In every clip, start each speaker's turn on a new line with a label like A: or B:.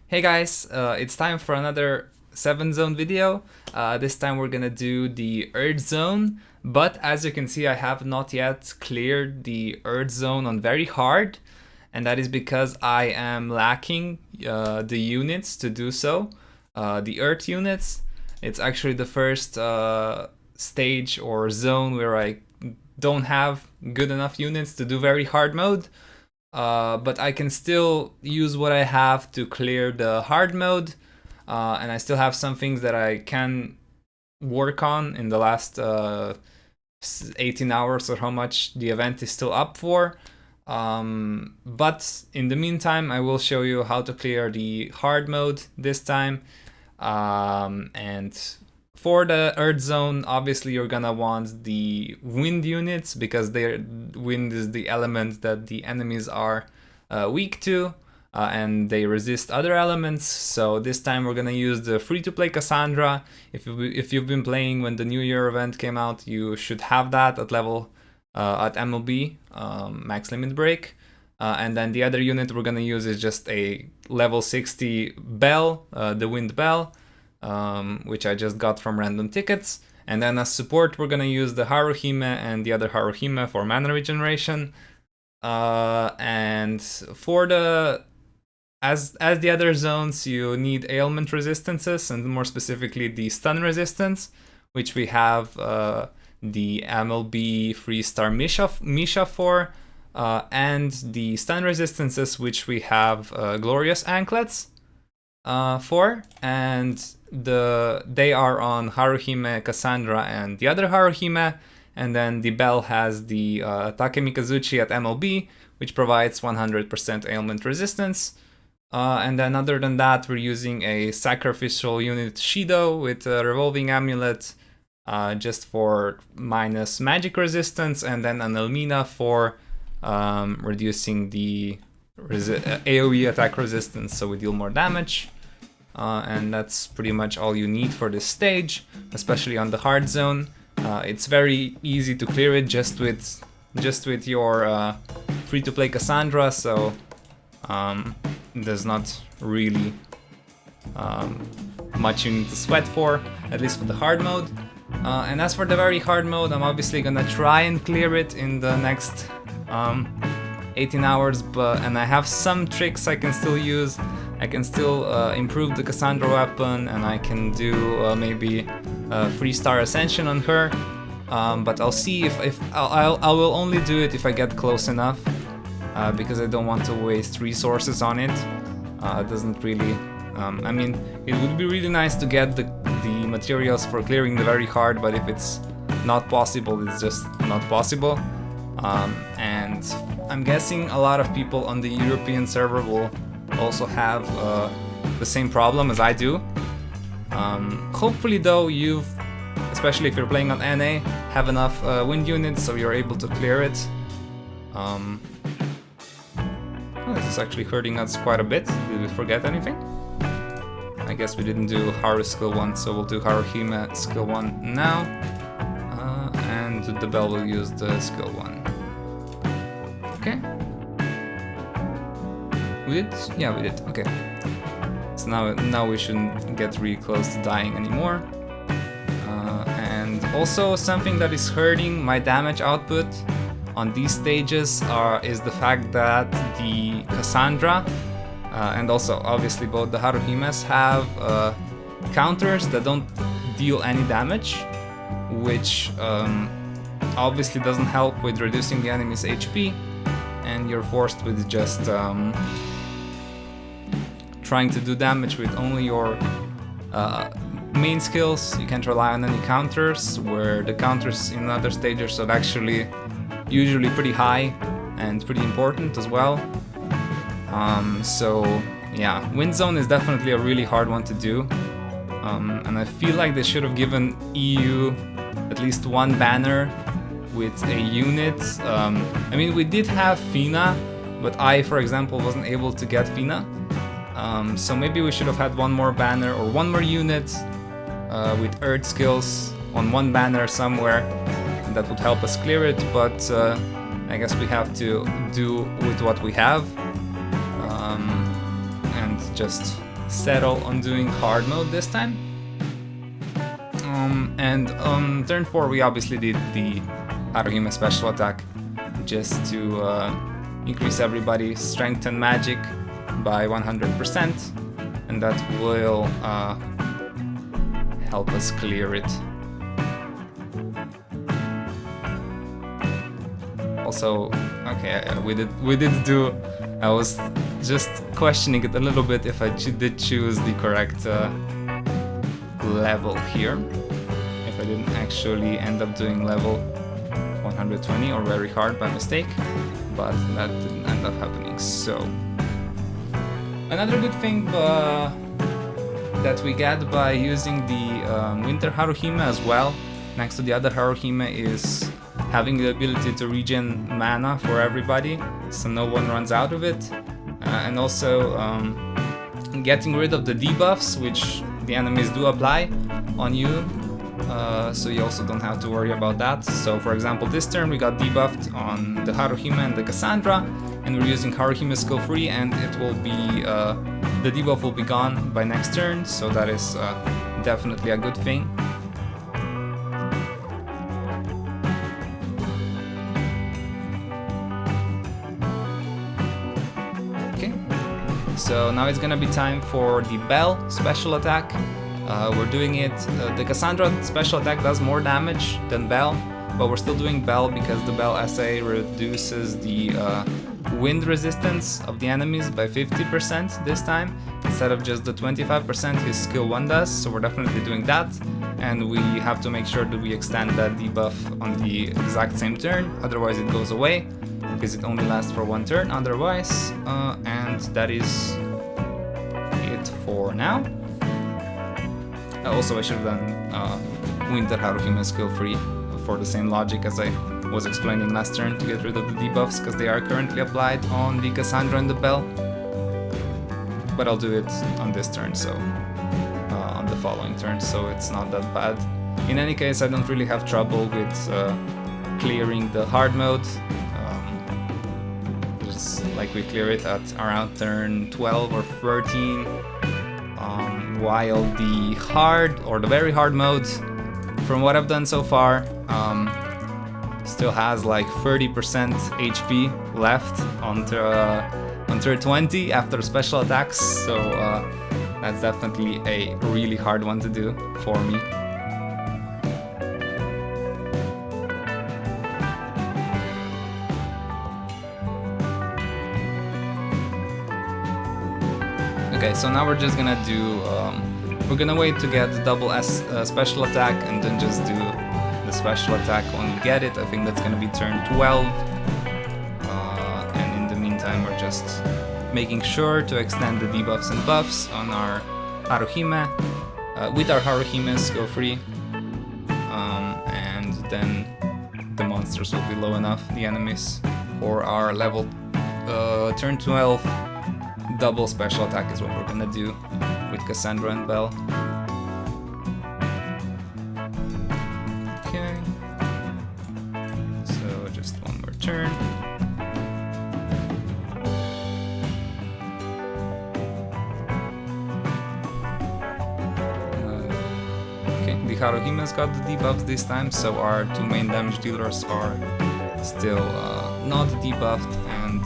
A: Hey guys, it's time for another 7 zone video. This time we're gonna do the Earth zone, but as you can see I have not yet cleared the Earth zone on very hard, and that is because I am lacking the units to do so. The Earth units, it's actually the first stage or zone where I don't have good enough units to do very hard mode. But I can still use what I have to clear the hard mode, and I still have some things that I can work on in the last 18 hours or how much the event is still up for. But in the meantime, I will show you how to clear the hard mode this time. And for the Earth zone, obviously you're gonna want the wind units because wind is the element that the enemies are weak to, and they resist other elements. So this time we're gonna use the free-to-play Cassandra. If you've been playing when the New Year event came out, you should have that at level at MLB Max Limit Break. And then the other unit we're gonna use is just a level 60 Bell, the Wind Bell. Which I just got from random tickets. And then as support, we're gonna use the Haruhime and the other Haruhime for mana regeneration. And for the as the other zones, you need ailment resistances, and more specifically the stun resistance, which we have the MLB Freese Misha for, and the stun resistances, which we have Glorious Anklets for, and they are on Haruhime, Cassandra, and the other Haruhime. And then the Bell has the Take Mikazuchi at MLB, which provides 100% ailment resistance. And then other than that, we're using a sacrificial unit Shido with a revolving amulet just for minus magic resistance, and then an Elmina for reducing the AOE attack resistance, so we deal more damage. And that's pretty much all you need for this stage, especially on the hard zone. It's very easy to clear it just with your free-to-play Cassandra, so there's not really much you need to sweat for, at least for the hard mode. And as for the very hard mode, I'm obviously gonna try and clear it in the next 18 hours, and I have some tricks I can still use. I can still improve the Cassandra weapon, and I can do maybe 3-star ascension on her. But I'll see if I will only do it if I get close enough, because I don't want to waste resources on it. It doesn't really. I mean, it would be really nice to get the materials for clearing the very hard, but if it's not possible, it's just not possible. And I'm guessing a lot of people on the European server will also have the same problem as I do. Hopefully though, especially if you're playing on NA, have enough wind units so you're able to clear it. Oh, this is actually hurting us quite a bit. Did we forget anything? I guess we didn't do Haru skill 1, so we'll do Haruhime skill 1 now. And the Bell will use the skill 1. Okay. We did? Yeah, we did. Okay. So now we shouldn't get really close to dying anymore. And also something that is hurting my damage output on these stages is the fact that the Cassandra and also obviously both the Haruhimes have counters that don't deal any damage, which obviously doesn't help with reducing the enemy's HP, and you're forced with just trying to do damage with only your main skills. You can't rely on any counters, where the counters in other stages are actually usually pretty high and pretty important as well. So yeah, Wind Zone is definitely a really hard one to do, and I feel like they should have given EU at least one banner with a unit. I mean, we did have Fina, but I, for example, wasn't able to get Fina. So maybe we should have had one more banner or one more unit with Earth skills on one banner somewhere. That would help us clear it, but I guess we have to do with what we have, and just settle on doing hard mode this time. And on turn 4 we obviously did the Haruhime special attack just to increase everybody's strength and magic by 100%, and that will help us clear it. Also, okay, we did do. I was just questioning it a little bit if I did choose the correct level here. If I didn't actually end up doing level 120 or very hard by mistake, but that didn't end up happening. So another good thing that we get by using the Winter Haruhime as well, next to the other Haruhime, is having the ability to regen mana for everybody, so no one runs out of it, and also getting rid of the debuffs which the enemies do apply on you, so you also don't have to worry about that. So for example, this turn we got debuffed on the Haruhime and the Cassandra, and we're using Haruhime skill free, and it will be the debuff will be gone by next turn, so that is definitely a good thing. So now it's gonna be time for the Bell special attack. We're doing it, the Cassandra special attack does more damage than Bell, but we're still doing Bell because the Bell SA reduces the wind resistance of the enemies by 50% this time, instead of just the 25% his skill 1 does, so we're definitely doing that. And we have to make sure that we extend that debuff on the exact same turn, otherwise it goes away, because it only lasts for 1 turn otherwise, and that is it for now. Also, I should have done Winter Haruhime skill free for the same logic as I was explaining last turn, to get rid of the debuffs, because they are currently applied on the Cassandra and the Bell. But I'll do it on this turn, so on the following turn, so it's not that bad. In any case, I don't really have trouble with clearing the hard mode. Like we clear it at around turn 12 or 13, while the hard or the very hard mode, from what I've done so far, still has like 30% HP left on turn 20 after special attacks, so that's definitely a really hard one to do for me. Okay, so now we're just gonna do, we're gonna wait to get the double S special attack, and then just do the special attack when we get it. I think that's gonna be turn 12. And in the meantime, we're just making sure to extend the debuffs and buffs on our Haruhime, with our Haruhime skill free. And then the monsters will be low enough, the enemies, for our level turn 12. Double special attack is what we're gonna do with Cassandra and Bell. Okay. So just one more turn. Okay, the Haruhime's got the debuffs this time, so our 2 main damage dealers are still not debuffed, and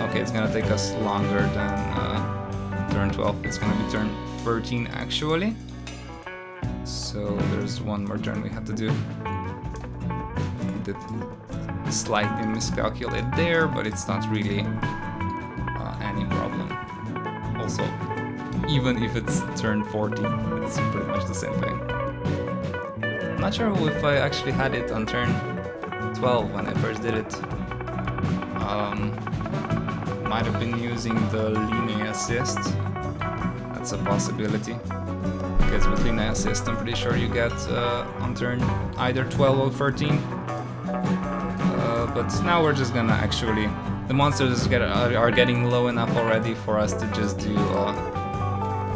A: okay, it's gonna take us longer than turn 12. It's gonna be turn 13 actually. So there's one more turn we have to do. Did slightly miscalculate there, but it's not really any problem. Also, even if it's turn 14, it's pretty much the same thing. I'm not sure if I actually had it on turn 12 when I first did it. Might have been using the Line assist. That's a possibility. Because with Line assist, I'm pretty sure you get on turn either 12 or 13. But now we're just gonna actually, the monsters are getting low enough already for us to just do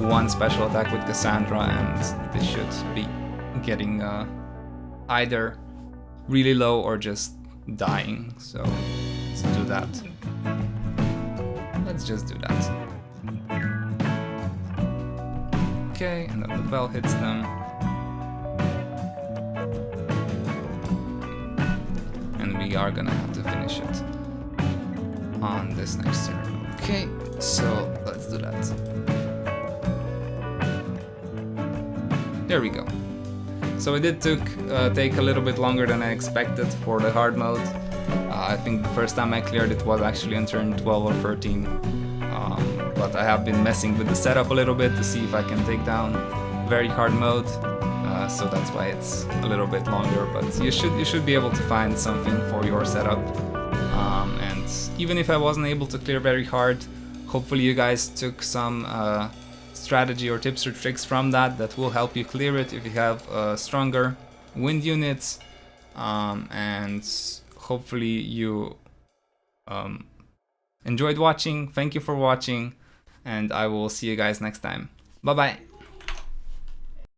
A: one special attack with Cassandra, and they should be getting either really low or just dying. So let's do that. Let's let's just do that. Okay, and then the bell hits them. And we are gonna have to finish it on this next turn. Okay, so let's do that. There we go. So it did take a little bit longer than I expected for the hard mode. I think the first time I cleared it was actually on turn 12 or 13. But I have been messing with the setup a little bit to see if I can take down very hard mode. So that's why it's a little bit longer, but you should be able to find something for your setup. And even if I wasn't able to clear very hard, hopefully you guys took some strategy or tips or tricks from that will help you clear it if you have stronger wind units. And hopefully you enjoyed watching. Thank you for watching, and I will see you guys next time. Bye bye.